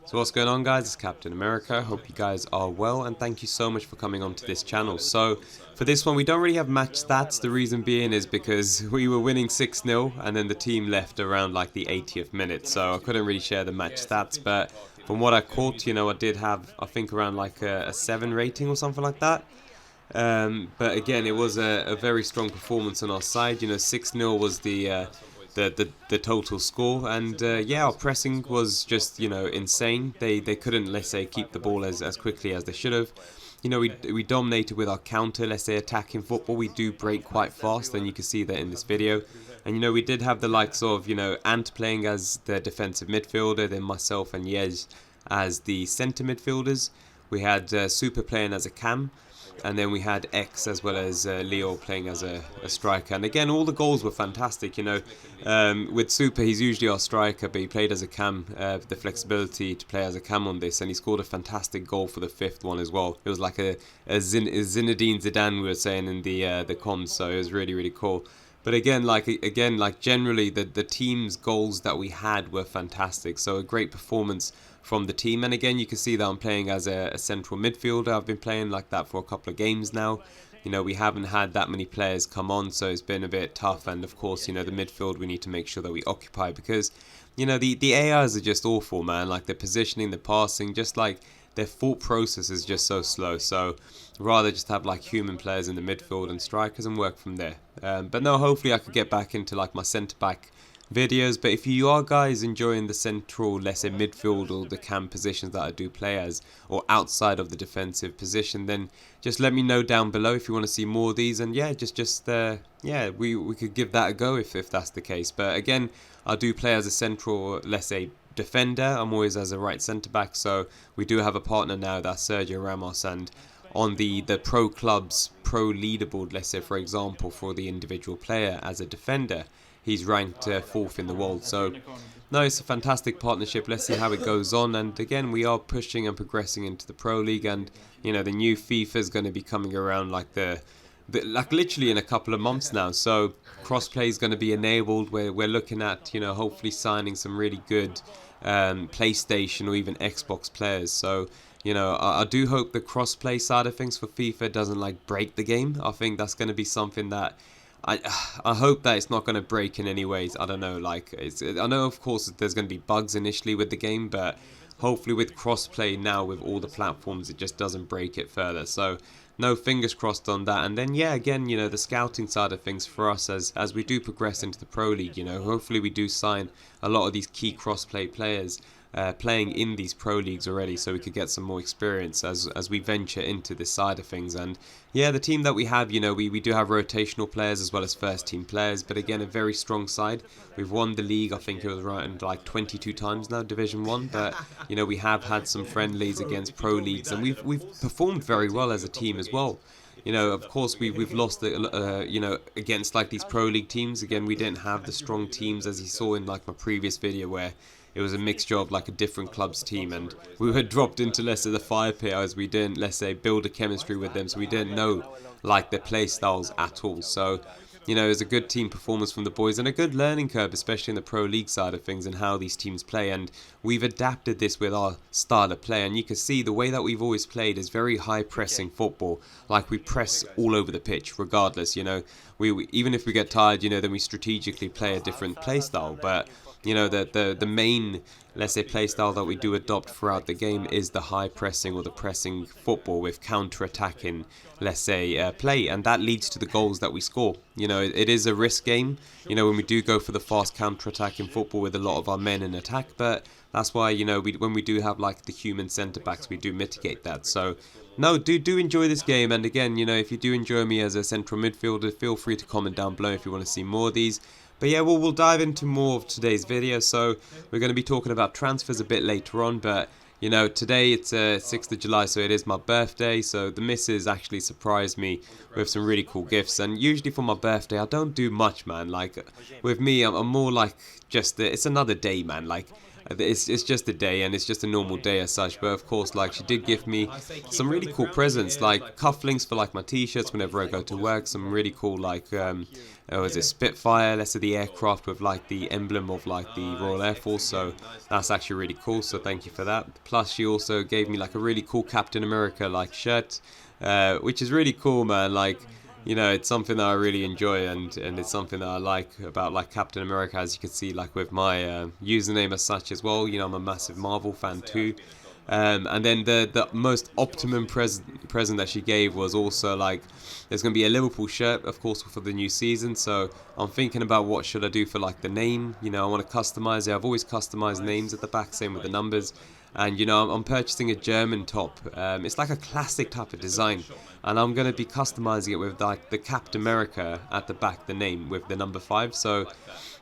So what's going on, guys? It's Captain America. Hope you guys are well, and thank you so much for coming onto this channel. So for this one, we don't really have match stats. The reason being is because we were winning 6-0 and then the team left around like the 80th minute, so I couldn't really share the match stats. But from what I caught, I did have, I think, around like a 7 rating or something like that. But again, it was a very strong performance on our side. 6-0 was the total score, and yeah, our pressing was just insane. They couldn't, let's say, keep the ball as quickly as they should have. We dominated with our counter, let's say, attacking football. We do break quite fast, and you can see that in this video. And we did have the likes of Ant playing as the defensive midfielder, then myself and Yej as the centre midfielders. We had Super playing as a cam, and then we had X as well as Leo playing as a striker. And again, all the goals were fantastic. With Super, he's usually our striker, but he played as a cam, the flexibility to play as a cam on this, and he scored a fantastic goal for the 5th one as well. It was like a Zinedine Zidane, we were saying in the comms, so it was really, really cool. But again, generally, the team's goals that we had were fantastic. So a great performance from the team. And again, you can see that I'm playing as a central midfielder. I've been playing like that for a couple of games now. We haven't had that many players come on, so it's been a bit tough. And of course, the midfield, we need to make sure that we occupy, because the AIs are just awful, man. Like, the positioning, the passing, just like their thought process is just so slow. So rather just have like human players in the midfield and strikers and work from there. But no, hopefully I could get back into like my centre back videos. But if you are guys enjoying the central, let's say, midfield or the cam positions that I do play as, or outside of the defensive position, then just let me know down below if you want to see more of these. And yeah, yeah, we could give that a go if that's the case. But again, I do play as a central, let's say, defender. I'm always as a right centre back, so we do have a partner now, that's Sergio Ramos. And on the pro clubs pro leaderboard, let's say, for example, for the individual player as a defender, he's ranked 4th in the world. So no, it's a fantastic partnership. Let's see how it goes on. And again, we are pushing and progressing into the Pro League, and the new FIFA is going to be coming around like like literally in a couple of months now. So crossplay is going to be enabled. We're looking at hopefully signing some really good PlayStation or even Xbox players. So I do hope the crossplay side of things for FIFA doesn't like break the game. I think that's going to be something that I hope that it's not going to break in any ways. I don't know, I know of course there's going to be bugs initially with the game, but hopefully with crossplay now with all the platforms, it just doesn't break it further. So no, fingers crossed on that. And then yeah, again, the scouting side of things for us as we do progress into the Pro League, hopefully we do sign a lot of these key crossplay players playing in these pro leagues already, so we could get some more experience as we venture into this side of things. And yeah, the team that we have, we do have rotational players as well as first team players, but again, a very strong side. We've won the league, I think it was around like 22 times now, Division 1, but we have had some friendlies against pro leagues, and we've performed very well as a team as well. Of course, we've lost, against like these pro league teams. Again, we didn't have the strong teams as you saw in like my previous video, where it was a mixture of like a different club's team, and we were dropped into, let's say, the fire pit as we didn't, let's say, build a chemistry with them, so we didn't know like their play styles at all. So it was a good team performance from the boys, and a good learning curve, especially in the Pro League side of things and how these teams play. And we've adapted this with our style of play, and you can see the way that we've always played is very high pressing football. Like, we press all over the pitch regardless. We even if we get tired, then we strategically play a different play style. But the main, let's say, play style that we do adopt throughout the game is the high pressing or the pressing football with counter-attacking, let's say, play, and that leads to the goals that we score. It is a risk game, when we do go for the fast counter-attacking football with a lot of our men in attack, but that's why, when we do have like the human centre-backs, we do mitigate that. So no, do enjoy this game. And again, if you do enjoy me as a central midfielder, feel free to comment down below if you want to see more of these. But yeah, we'll dive into more of today's video. So we're going to be talking about transfers a bit later on. But today it's 6th of July, so it is my birthday. So the missus actually surprised me with some really cool gifts. And usually for my birthday, I don't do much, man. Like, with me, I'm more like just it's another day, man. Like, it's just a day, and it's just a normal day as such. But of course, like, she did give me some really cool presents, like cufflinks for like my t-shirts whenever I go to work, some really cool like was a Spitfire, let's say the aircraft with like the emblem of like the Royal Air Force, so that's actually really cool, so thank you for that. Plus she also gave me like a really cool Captain America like shirt, which is really cool, man. Like, you know, it's something that I really enjoy, and it's something that I like about like Captain America, as you can see like with my username as such as well. You know, I'm a massive Marvel fan too. And then the most optimum present that she gave was also like, there's going to be a Liverpool shirt, of course, for the new season. So I'm thinking about what should I do for like the name. You know, I want to customize it. I've always customized names at the back, same with the numbers. And you know, I'm purchasing a German top. It's like a classic type of design, and I'm going to be customizing it with like the Captain America at the back, the name with the number 5. So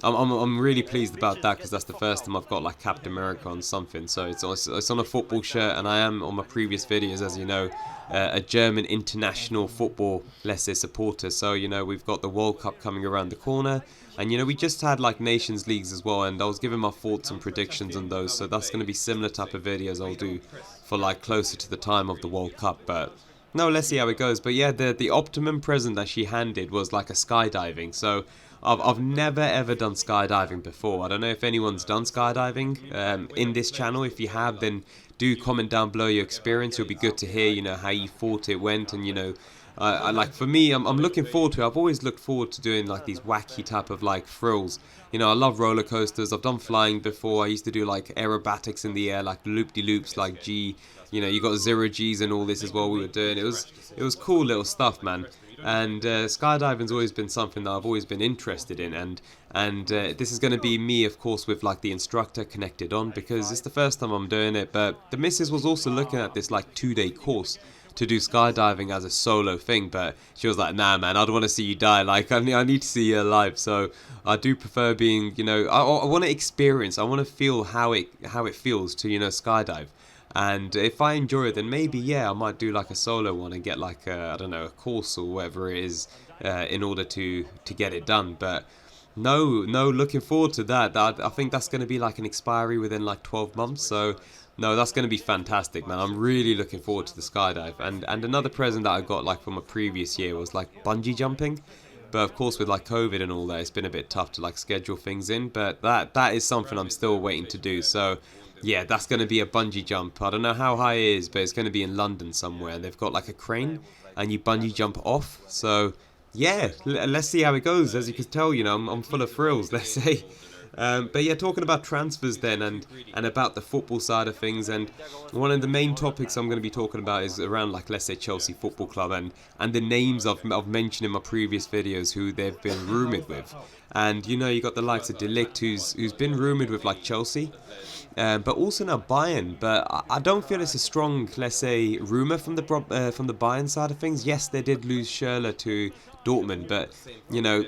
I'm really pleased about that, because that's the first time I've got like Captain America on something. So it's on a football shirt, and I am on my previous videos, as you know, a German international football, let's say, supporter. So you know, we've got the World Cup coming around the corner, and you know, we just had like Nations Leagues as well, and I was giving my thoughts and predictions on those. So that's going to be similar type of videos I'll do for like closer to the time of the World Cup. But no, let's see how it goes. But yeah, the optimum present that she handed was like a skydiving. So I've never ever done skydiving before. I don't know if anyone's done skydiving in this channel. If you have, then do comment down below your experience. It'll be good to hear, you know, how you thought it went, and you know, I like, for me, I'm looking forward to it. I've always looked forward to doing like these wacky type of like thrills. You know, I love roller coasters. I've done flying before. I used to do like aerobatics in the air, like loop-de-loops, like G. You know, you got 0 Gs and all this as well. We were doing it was cool little stuff, man. And skydiving's always been something that I've always been interested in, and this is going to be me, of course, with like the instructor connected on, because it's the first time I'm doing it. But the missus was also looking at this like 2-day course to do skydiving as a solo thing, but she was like, nah man, I don't want to see you die, like I need to see you alive. So I do prefer being, you know, I want to experience, I want to feel how it feels to, you know, skydive. And if I enjoy it, then maybe, yeah, I might do like a solo one and get like a, I don't know, a course or whatever it is, in order to get it done. But no, looking forward to that. I think that's going to be like an expiry within like 12 months. So no, that's going to be fantastic, man. I'm really looking forward to the skydive. And another present that I got like from a previous year was like bungee jumping. But of course, with like COVID and all that, it's been a bit tough to like schedule things in. But that is something I'm still waiting to do. So yeah, that's going to be a bungee jump. I don't know how high it is, but it's going to be in London somewhere. And they've got like a crane, and you bungee jump off. So yeah, let's see how it goes. As you can tell, you know, I'm full of thrills, let's say. But yeah, talking about transfers then, and about the football side of things, and one of the main topics I'm going to be talking about is around, like, let's say Chelsea Football Club, and the names I've mentioned in my previous videos who they've been rumoured with. And you know, you got the likes of De Ligt, who's been rumoured with like Chelsea, but also now Bayern. But I don't feel it's a strong, let's say, rumour from the Bayern side of things. Yes, they did lose Schürrle to Dortmund, but you know,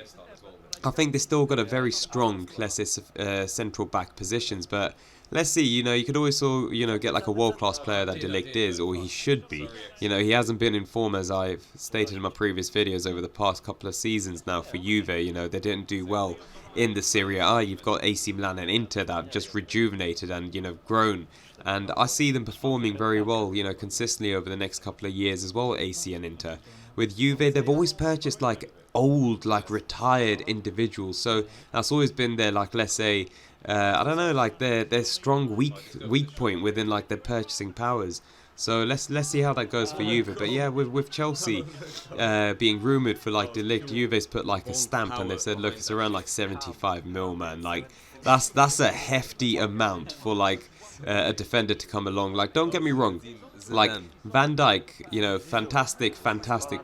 I think they still got a very strong, let's say, central back positions. But let's see, you know, you could always, you know, get like a world-class player that De Ligt is, or he should be. You know, he hasn't been in form, as I've stated in my previous videos, over the past couple of seasons now for Juve. You know, they didn't do well in the Serie A. You've got AC Milan and Inter that have just rejuvenated and, you know, grown. And I see them performing very well, you know, consistently over the next couple of years as well, AC and Inter. With Juve, they've always purchased like old, like retired individuals. So that's always been their, like, let's say, I don't know, like their strong weak point within like their purchasing powers. So let's see how that goes for Juve. But yeah, with Chelsea being rumoured for like De Ligt, Juve's put like a stamp, and they said, look, it's around like 75 mil, man. Like that's a hefty amount for like a defender to come along. Like, don't get me wrong, like Van Dijk, you know, fantastic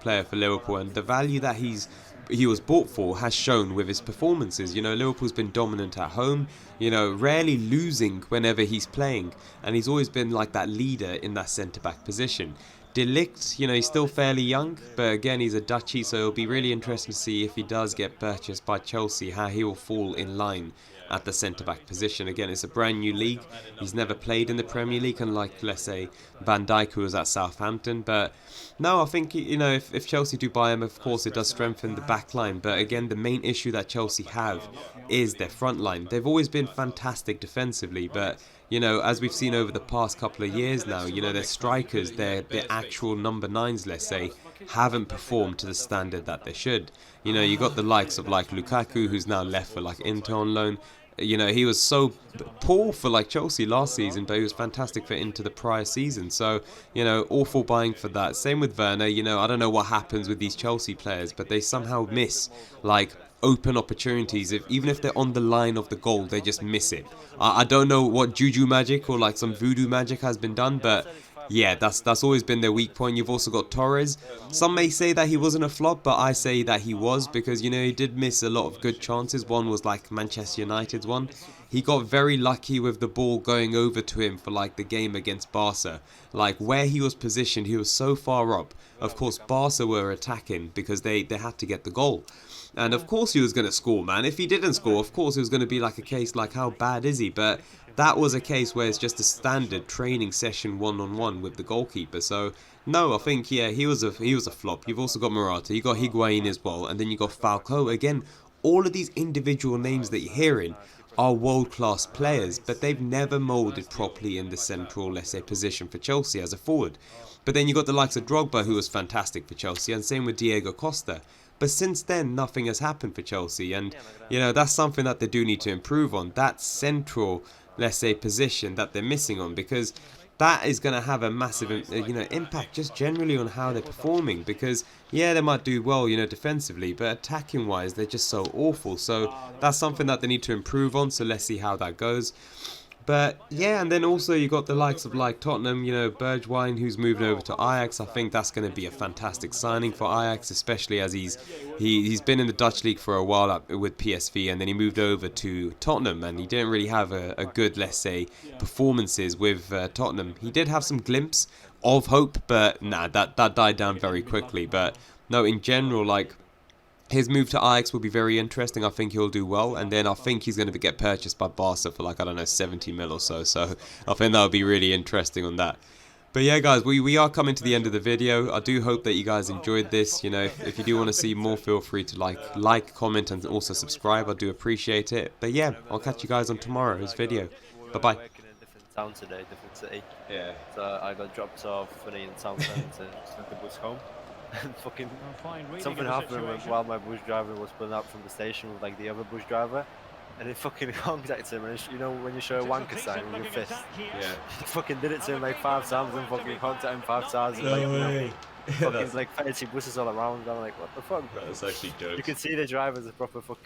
player for Liverpool, and the value that he was bought for has shown with his performances. You know, Liverpool's been dominant at home, you know, rarely losing whenever he's playing, and he's always been like that leader in that centre-back position. De Ligt, you know, he's still fairly young, but again, he's a Dutchie, so it'll be really interesting to see if he does get purchased by Chelsea, how he will fall in line at the centre-back position. Again, it's a brand new league. He's never played in the Premier League, unlike, let's say, Van Dijk, who was at Southampton. But no, I think, you know, if Chelsea do buy him, of course, it does strengthen the back line. But again, the main issue that Chelsea have is their front line. They've always been fantastic defensively, but you know, as we've seen over the past couple of years now, you know, their strikers, their actual number nines, let's say, haven't performed to the standard that they should. You know, you got the likes of like Lukaku, who's now left for like Inter on loan. You know, he was so poor for like Chelsea last season, but he was fantastic for Inter the prior season. So, you know, awful buying for that. Same with Werner. You know, I don't know what happens with these Chelsea players, but they somehow miss like open opportunities. Even if they're on the line of the goal, they just miss it. I don't know what juju magic or like some voodoo magic has been done, but yeah, that's always been their weak point. You've also got Torres. Some may say that he wasn't a flop, but I say that he was, because, you know, he did miss a lot of good chances. One was like Manchester United's one. He got very lucky with the ball going over to him for like the game against Barca. Like where he was positioned, he was so far up. Of course, Barca were attacking because they had to get the goal. And of course he was going to score, man. If he didn't score, of course it was going to be like a case like, how bad is he? But that was a case where it's just a standard training session one-on-one with the goalkeeper. So no, I think, yeah, he was a flop. You've also got Morata, you got Higuain as well, and then you got Falcao. Again, all of these individual names that you're hearing are world-class players, but they've never moulded properly in the central, let's say, position for Chelsea as a forward. But then you got the likes of Drogba, who was fantastic for Chelsea, and same with Diego Costa. But since then, nothing has happened for Chelsea, and, you know, that's something that they do need to improve on. That central, let's say, position that they're missing on, because that is going to have a massive, you know, impact just generally on how they're performing. Because, yeah, they might do well, you know, defensively, but attacking-wise, they're just so awful. So that's something that they need to improve on, so let's see how that goes. But yeah, and then also you got the likes of like Tottenham, you know, Bergwijn, who's moving over to Ajax. I think that's going to be a fantastic signing for Ajax, especially as he's been in the Dutch league for a while with PSV, and then he moved over to Tottenham, and he didn't really have a good, let's say, performances with Tottenham. He did have some glimpse of hope, but nah, that died down very quickly. But no, in general, like, his move to Ajax will be very interesting. I think he'll do well, and then I think he's going to get purchased by Barca for like, I don't know, 70 mil or so. So I think that'll be really interesting on that. But yeah, guys, we are coming to the end of the video. I do hope that you guys enjoyed this. You know, if you do want to see more, feel free to like, comment, and also subscribe. I do appreciate it. But yeah, I'll catch you guys on tomorrow's video. Bye bye. Town today, different city. Yeah. So I got dropped off funny in Southend to send the bus home. And fucking something happened while my bus driver was pulling up from the station with like the other bus driver, and it fucking contacted him. And you know when you show a wanker sign with your fist, Yeah. he fucking did it to him like 5 times and fucking contacted him 5 times. And, like, No way. fucking like fancy buses all around. I'm like, what the fuck, bro? That's actually jokes. You can see the drivers are proper fucking